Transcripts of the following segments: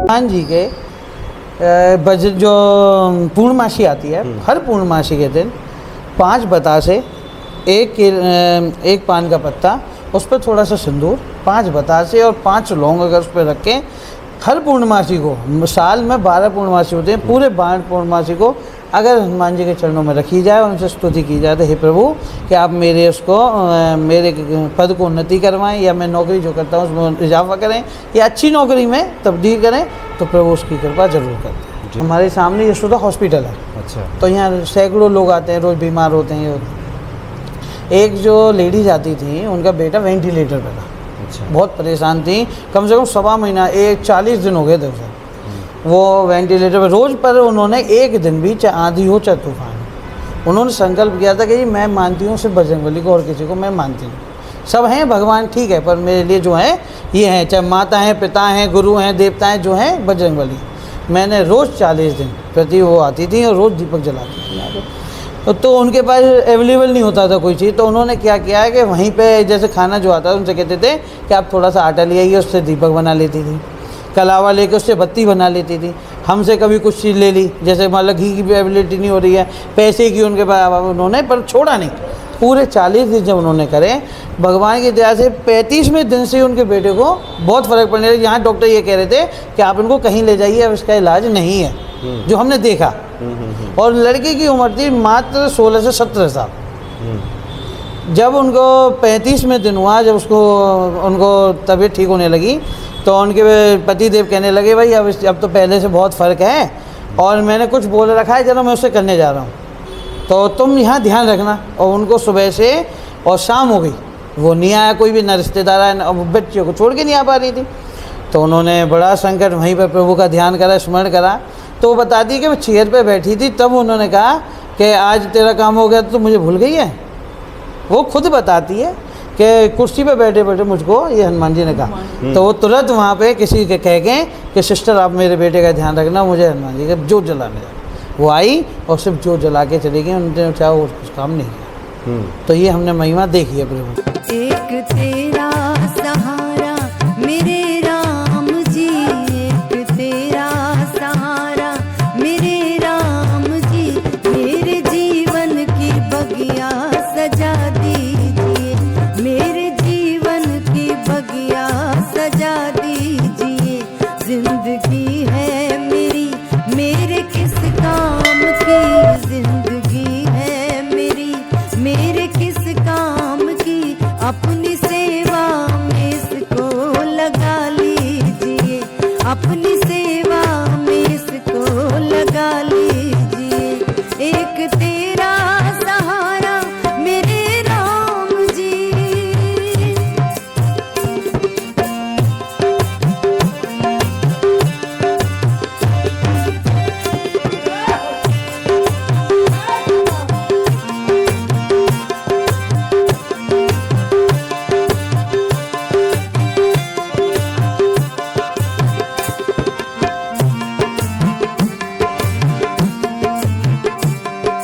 हनुमान जी के जो पूर्णमासी आती है, हर पूर्णमासी के दिन 5 बतासे, एक पान का पत्ता, उस पर थोड़ा सा सिंदूर, 5 बतासे और 5 लौंग अगर उस पर रख के हर पूर्णमासी को, साल में 12 पूर्णमासी होते हैं, पूरे 12 पूर्णमासी को अगर हनुमान जी के चरणों में रखी जाए और उनसे स्तुति की जाए तो हे प्रभु कि आप मेरे मेरे पद को उन्नति करवाएं, या मैं नौकरी जो करता हूँ उसमें इजाफा करें, या अच्छी नौकरी में तब्दील करें, तो प्रभु उसकी कृपा जरूर करते हैं। हमारे सामने यशोदा हॉस्पिटल है। अच्छा। तो यहाँ सैकड़ों लोग आते हैं, रोज़ बीमार होते हैं। एक जो लेडीज आती थी, उनका बेटा वेंटिलेटर पर था। अच्छा। बहुत परेशान थी, कम से कम 1.25 महीना, 40 दिन हो गए थे उसे वो वेंटिलेटर पर। रोज़ पर उन्होंने एक दिन भी, चाहे आंधी हो चाहे तूफान, उन्होंने संकल्प किया था कि मैं मानती हूँ सिर्फ बजरंगबली को, और किसी को मैं मानती नहीं। सब हैं भगवान ठीक है, पर मेरे लिए जो है ये हैं, चाहे माता हैं, पिता हैं, गुरु हैं, देवता हैं, जो हैं बजरंगबली। मैंने रोज़ 40 दिन प्रति वो आती थी और रोज़ दीपक जलाती थी यहाँ पे। तो उनके पास अवेलेबल नहीं होता था कोई चीज़, तो उन्होंने क्या किया है कि वहीं पे जैसे खाना जो आता है उनसे कहते थे कि आप थोड़ा सा आटा ले आइए, उससे दीपक बना लेती थी। कलावा लेके उससे बत्ती बना लेती थी। हमसे कभी कुछ चीज़ ले ली, जैसे मान लो घी की भी अवेलेबिलिटी नहीं हो रही है, पैसे की उनके पास, उन्होंने पर छोड़ा नहीं। पूरे 40 दिन जब उन्होंने करे, भगवान की दया से 35वें दिन से उनके बेटे को बहुत फ़र्क पड़ने लगा। यहाँ डॉक्टर ये कह रहे थे कि आप इनको कहीं ले जाइए, अब इसका इलाज नहीं है, जो हमने देखा। और लड़की की उम्र थी मात्र 16 से 17 साल। जब उनको 35वें दिन हुआ, जब उनको तबीयत ठीक होने लगी, तो उनके पति देव कहने लगे भाई अब तो पहले से बहुत फ़र्क है, और मैंने कुछ बोल रखा है, चलो मैं उससे करने जा रहा हूँ, तो तुम यहाँ ध्यान रखना। और उनको सुबह से और शाम हो गई, वो नहीं आया कोई भी, न रिश्तेदार आया, न बच्चियों को छोड़ के नहीं आ पा रही थी। तो उन्होंने बड़ा संकट वहीं पर प्रभु का ध्यान करा, स्मरण करा। तो वो बताती कि मैं चेयर पे बैठी थी, तब उन्होंने कहा कि आज तेरा काम हो गया तो मुझे भूल गई है। वो खुद बताती है कि कुर्सी पे बैठे बैठे मुझको ये हनुमान जी ने कहा। तो वो तुरंत वहाँ पे किसी के कह गए कि सिस्टर आप मेरे बेटे का ध्यान रखना, मुझे हनुमान जी का जोत जलाने जाए। वो आई और सिर्फ जोत जला के चली गई, उन्होंने चाहे वो कुछ काम नहीं किया। तो ये हमने महिमा देखी है प्रभु। एक तेरा सहारा मेरे राम जी, एक तेरा सहारा मेरे राम जी, मेरे जीवन की बगिया सजा दीजिए, मेरे जीवन की बगिया सजा दीजिए। जिंदगी है मेरी, मेरे किस काम की, जिंदगी है मेरी, मेरे किस काम की, अपनी सेवा में इसको लगा लीजिए, अपनी सेवा में इसको लगा लीजिए। एक तेरा सहारा मेरे राम जी।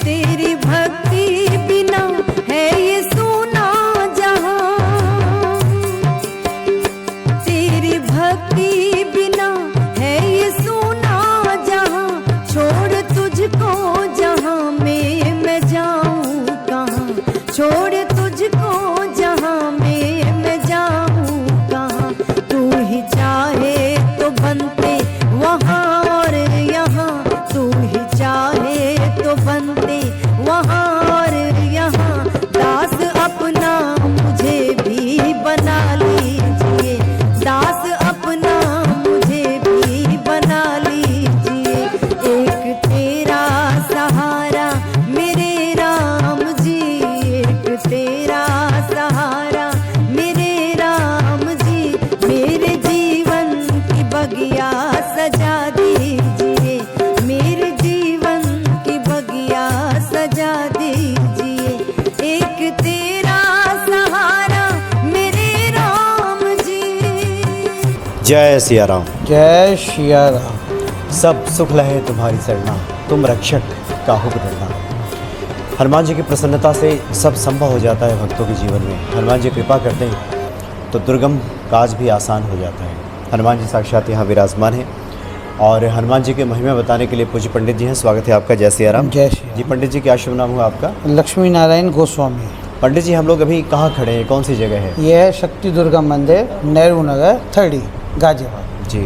तेरी भक्ति बिना है ये सूना जहां, तेरी भक्ति बिना है ये सूना जहां, छोड़ तुझको जहां में मैं जाऊं कहां, छोड़ तुझको जहां में मैं जाऊं कहां। तू ही चाहे तो बनते वहां और यहाँ, तू ही चाहे तो बनते वहाँ और यहाँ। दास अपना मुझे भी बना लीजिए, दास अपना मुझे भी बना लीजिए। एक तेरा सहारा मेरे राम जी, एक तेरा सहारा मेरे राम जी, मेरे जीवन की बगिया सजा दीजिए, मेरे जीवन की बगिया सजा दीजिए। एक तेरा सहारा मेरे राम जी। जय सिया राम। जय सिया राम। सब सुख लहे तुम्हारी सरना, तुम रक्षक काहू को डरना। हनुमान जी की प्रसन्नता से सब संभव हो जाता है भक्तों के जीवन में। हनुमान जी कृपा करते हैं तो दुर्गम काज भी आसान हो जाता है। हनुमान जी साक्षात यहाँ विराजमान हैं और हनुमान जी के महिमा बताने के लिए पूज्य पंडित जी हैं। स्वागत है आपका। जय सिया राम। जय श्री राम। जी पंडित जी, क्या शुभ नाम हुआ आपका? लक्ष्मी नारायण गोस्वामी। पंडित जी, हम लोग अभी कहाँ खड़े हैं, कौन सी जगह है? यह है शक्ति दुर्गा मंदिर, नेहरू नगर 30 गाजियाबाद। जी,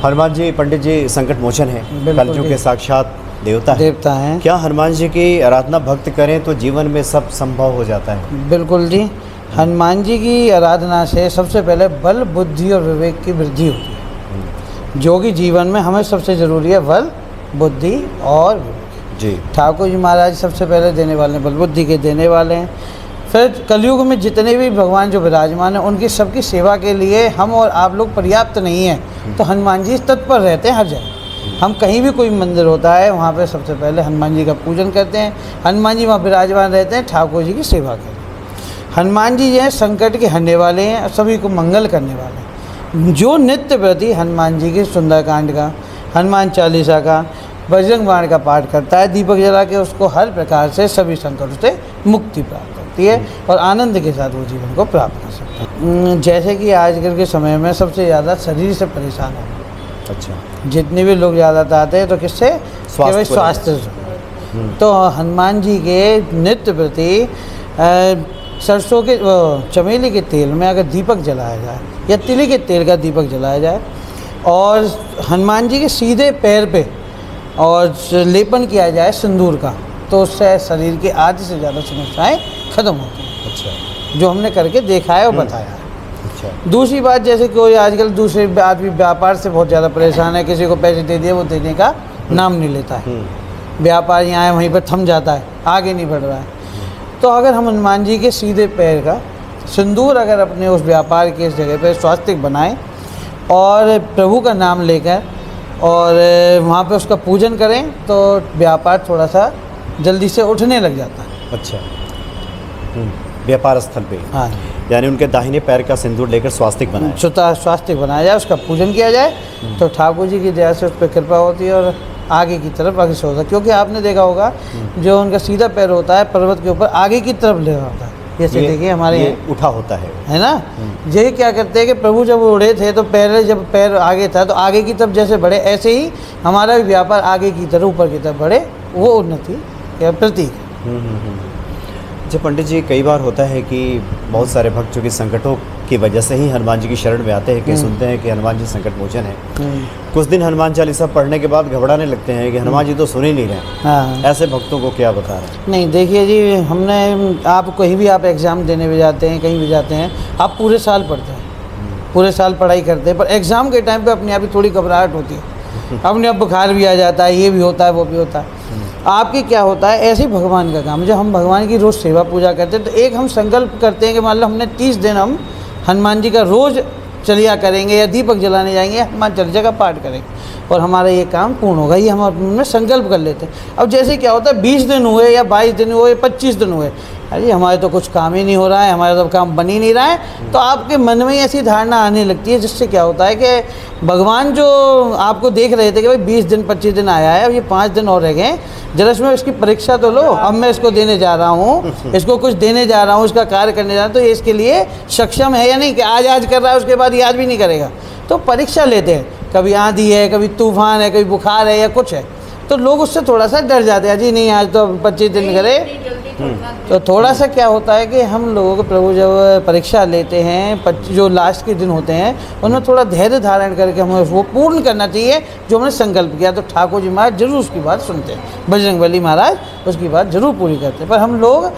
हनुमान जी पंडित जी संकट मोचन है, बिल्कुल कलयुग जी। के साक्षात देवता है। देवता हैं। क्या हनुमान जी की आराधना भक्त करें तो जीवन में सब संभव हो जाता है? बिल्कुल जी। हनुमान जी की आराधना से सबसे पहले बल, बुद्धि और विवेक की वृद्धि होती है, जो कि जीवन में हमें सबसे ज़रूरी है, बल, बुद्धि और विवेक। जी, ठाकुर जी महाराज सबसे पहले देने वाले हैं, बल बुद्धि के देने वाले हैं। फिर कलयुग में जितने भी भगवान जो विराजमान हैं, उनकी सबकी सेवा के लिए हम और आप लोग पर्याप्त नहीं हैं, तो हनुमान जी तत्पर रहते हैं हर जगह। हम कहीं भी कोई मंदिर होता है, वहाँ पे सबसे पहले हनुमान जी का पूजन करते हैं। हनुमान जी वहाँ विराजमान रहते हैं, ठाकुर जी की सेवा करते हैं। हनुमान जी जो हैं संकट के हरने वाले हैं, सभी को मंगल करने वाले हैं। जो नित्य प्रति हनुमान जी के सुंदरकांड का, हनुमान चालीसा का, बजरंग बाण का पाठ करता है, दीपक जला के, उसको हर प्रकार से सभी संकट से मुक्ति प्राप्त होती है और आनंद के साथ वो जीवन को प्राप्त कर सकता है। जैसे कि आजकल के समय में सबसे ज़्यादा शरीर से परेशान है। अच्छा, जितने भी लोग ज़्यादातर आते हैं तो किससे? केवल स्वास्थ्य से। तो हनुमान जी के नित्य प्रति सरसों के चमेली के तेल में अगर दीपक जलाया जाए या तिल के तेल का दीपक जलाया जाए और हनुमान जी के सीधे पैर पे और लेपन किया जाए सिंदूर का, तो उससे शरीर की आधी से ज़्यादा समस्याएं खत्म होती हैं। अच्छा, जो हमने करके देखा है और बताया है। अच्छा। दूसरी बात, जैसे कोई आजकल दूसरे आदमी व्यापार से बहुत ज़्यादा परेशान है, किसी को पैसे दे दिए, वो देने का नाम नहीं लेता है। व्यापार यहाँ है वहीं पर थम जाता है, आगे नहीं बढ़ रहा है। तो अगर हम हनुमान जी के सीधे पैर का सिंदूर अगर अपने उस व्यापार के इस जगह पर स्वास्तिक बनाएं और प्रभु का नाम लेकर और वहाँ पे उसका पूजन करें, तो व्यापार थोड़ा सा जल्दी से उठने लग जाता है। अच्छा, व्यापार स्थल पे, हाँ, यानी उनके दाहिने पैर का सिंदूर लेकर स्वास्तिक बनाए। स्वास्तिक बनाया जाए, उसका पूजन किया जाए, तो ठाकुर जी की दया से उस पर कृपा होती है और आगे की तरफ आगे होता है। क्योंकि आपने देखा होगा जो उनका सीधा पैर होता है पर्वत के ऊपर आगे की तरफ ले होता है। जैसे देखिए हमारे ये उठा होता है ना। ये क्या करते हैं कि प्रभु जब उड़े थे तो पहले जब पैर आगे था तो आगे की तरफ जैसे बढ़े, ऐसे ही हमारा भी व्यापार आगे की तरफ ऊपर की तरफ बढ़े, वो उन्नति या प्रतीक। जब पंडित जी, कई बार होता है कि बहुत सारे भक्त जो कि संकटों की वजह से ही हनुमान जी की शरण में आते हैं कि सुनते हैं कि हनुमान जी संकट मोचन है, कुछ दिन हनुमान चालीसा पढ़ने के बाद घबराने लगते हैं कि हनुमान जी तो सुन ही नहीं रहे। हाँ, ऐसे भक्तों को क्या बता रहे हैं? नहीं देखिए जी, हमने आप कहीं भी आप एग्ज़ाम देने भी जाते हैं, कहीं भी जाते हैं, आप पूरे साल पढ़ते हैं, पूरे साल पढ़ाई करते हैं, पर एग्ज़ाम के टाइम पे अपने आप ही थोड़ी घबराहट होती है, अपने आप बुखार भी आ जाता है, ये भी होता है, वो भी होता है। आपकी क्या होता है, ऐसे ही भगवान का काम, जब हम भगवान की रोज़ सेवा पूजा करते हैं तो एक हम संकल्प करते हैं कि मान लो हमने 30 दिन हम हनुमान जी का रोज़ चलिया करेंगे या दीपक जलाने जाएंगे, हनुमान चालीसा का पाठ करेंगे और हमारा ये काम पूर्ण होगा, ये हम अपने संकल्प कर लेते हैं। अब जैसे क्या होता है, 20 दिन हुए या 22 दिन हुए, 25 दिन हुए, अरे हमारे तो कुछ काम ही नहीं हो रहा है, हमारा तो काम बन ही नहीं रहा है, तो आपके मन में ऐसी धारणा आने लगती है, जिससे क्या होता है कि भगवान जो आपको देख रहे थे कि भाई 20 दिन 25 दिन आया है, अब ये 5 दिन और रह गए, जरा इसमें इसकी परीक्षा तो लो, अब मैं इसको देने जा रहा हूँ, इसको कुछ देने जा रहा हूँ, इसका कार्य करने जा रहा हूँ, तो ये इसके लिए सक्षम है या नहीं, कि आज कर रहा है उसके बाद ये आज भी नहीं करेगा। तो परीक्षा लेते हैं, कभी आंधी है, कभी तूफान है, कभी बुखार है या कुछ है, तो लोग उससे थोड़ा सा डर जाते हैं, जी नहीं आज तो 25 दिन करे। तो थोड़ा सा क्या होता है कि हम लोगों को प्रभु जब परीक्षा लेते हैं, जो लास्ट के दिन होते हैं, उनमें थोड़ा धैर्य धारण करके हमें वो पूर्ण करना चाहिए जो हमने संकल्प किया। तो ठाकुर जी महाराज जरूर उसकी बात सुनते हैं, बजरंगबली महाराज उसकी बात जरूर पूरी करते हैं। पर हम लोग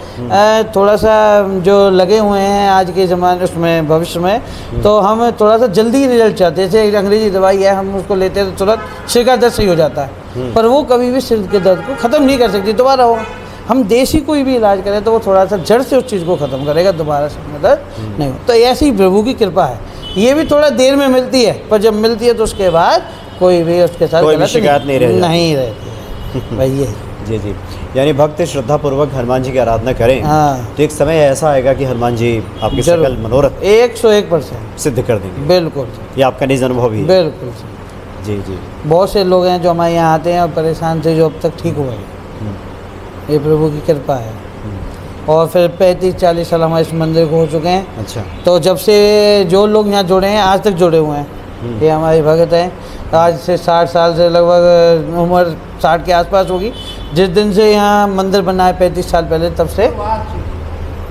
थोड़ा सा जो लगे हुए हैं आज के ज़माने उसमें भविष्य में, तो हम थोड़ा सा जल्दी रिजल्ट चाहते हैं। जैसे अंग्रेजी दवाई है, हम उसको लेते हैं तो तुरंत सिर का दर्द सही हो जाता है, पर वो कभी भी सिर के दर्द को ख़त्म नहीं कर सकती, दोबारा होगा। हम देसी कोई भी इलाज करें तो वो थोड़ा सा जड़ से उस चीज़ को ख़त्म करेगा, दोबारा से दर्द नहीं हो। तो ऐसी प्रभु की कृपा है, ये भी थोड़ा देर में मिलती है, पर जब मिलती है तो उसके बाद कोई भी उसके साथ कोई भी शिकायत नहीं रहती है। भाई ये जी जी, यानी भक्त श्रद्धापूर्वक हनुमान जी की आराधना करें, हाँ, तो एक समय ऐसा आएगा कि हनुमान जी आपके सकल मनोरथ 101% सिद्ध कर देंगे। बिल्कुल, ये आपका निज अनुभव भी है? बिल्कुल जी जी। बहुत से लोग हैं जो हमारे यहाँ आते हैं और परेशान थे, जो अब तक ठीक हुए हैं, ये प्रभु की कृपा है। और फिर 35-40 साल हमारे इस मंदिर को हो चुके हैं। अच्छा। तो जब से जो लोग यहाँ जुड़े हैं आज तक जुड़े हुए हैं, ये हमारे भगत हैं। आज से 60 साल से लगभग उम्र 60 के आसपास होगी। जिस दिन से यहाँ मंदिर बना है 35 साल पहले, तब से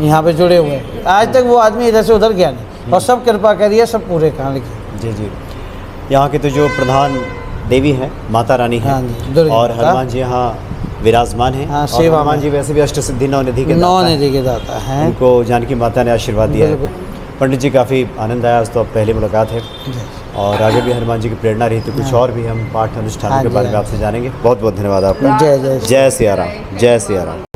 यहाँ पे जुड़े हुए हैं। आज तक वो आदमी इधर से उधर गया नहीं, और सब कृपा करिए, सब पूरे कहानी की। जी जी। यहाँ के तो जो प्रधान देवी हैं माता रानी हैं, हाँ जी, दुर्गा और माता। हनुमान जी यहाँ विराजमान हैं। हाँ, और सेवा हनुमान में। जी वैसे भी अष्ट सिद्धि नौ निधि के नौ दाता हैं। निधि के दाता हैं। उनको जानकी माता ने आशीर्वाद दिया है। बिल्कुल। पंडित जी काफ़ी आनंद आया, आज तो अब पहली मुलाकात है, और आगे भी हनुमान जी की प्रेरणा रही तो कुछ और भी हम पाठ अनुष्ठानों हाँ के जी, बारे में हाँ आपसे जानेंगे। बहुत बहुत धन्यवाद आपका। जय जय जय सिया राम, जय सिया राम।